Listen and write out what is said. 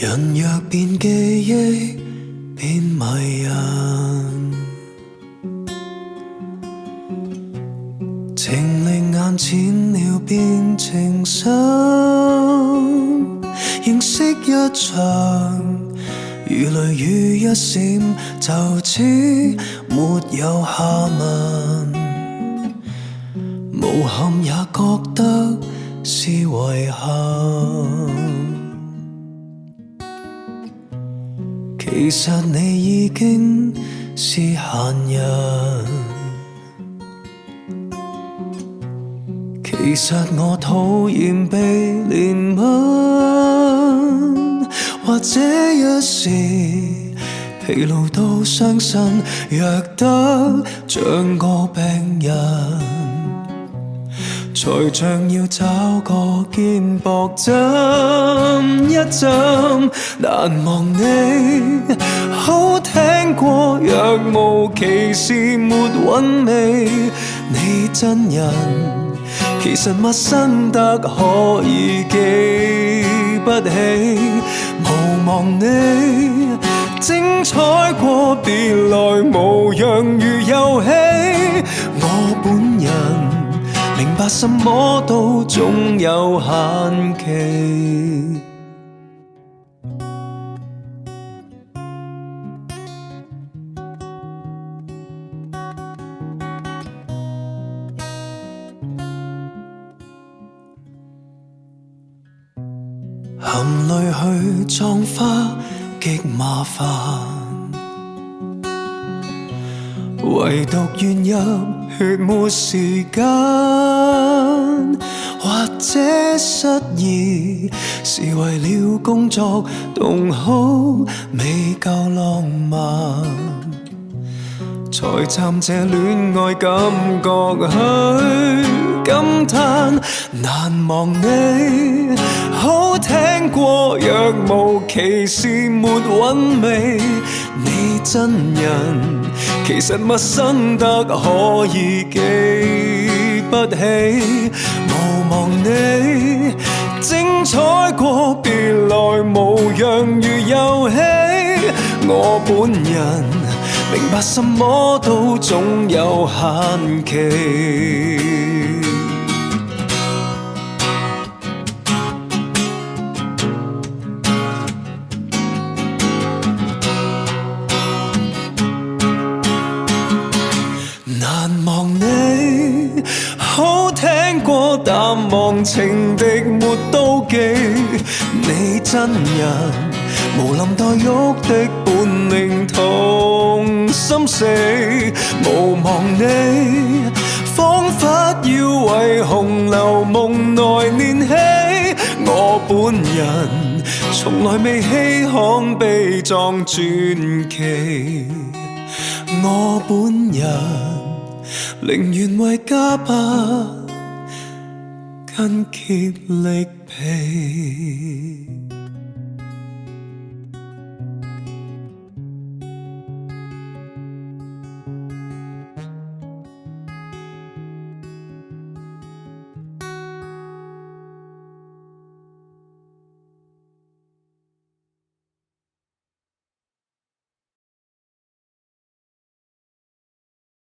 人若變記憶，變迷人，情靈眼淺了變情深，認識一場，如淚雨一閃，就此沒有下文，無憾也覺得是遺憾。其實你已經是閒人，其實我討厭被憐憫，或者一時疲勞到傷身，弱得像個病人，才像要找個肩膊針一針。難忘你，好聽過若無其事沒韻味，你真人其實陌生得可以記不起。無望你，精彩過別來無恙如遊戲，我本人明白什麼都總有限期。含淚去葬花極麻煩，唯獨願入血沒時間，或者失意是為了工作動好未夠浪漫，才暫借戀愛感覺去感嘆。難忘你，好聽過若無其事沒韻味，你真人其實陌生得可以記不起。無望你，精彩過別來無恙如遊戲，我本人明白什麼都總有限期。難忘你，好聽過淡忘情敵沒妒忌，你真人無林黛玉的本領同心死。無望你，彷彿要為紅樓夢內燃起，我本人從來未稀罕悲壯傳奇，我本人寧願為家伯筋竭力疲。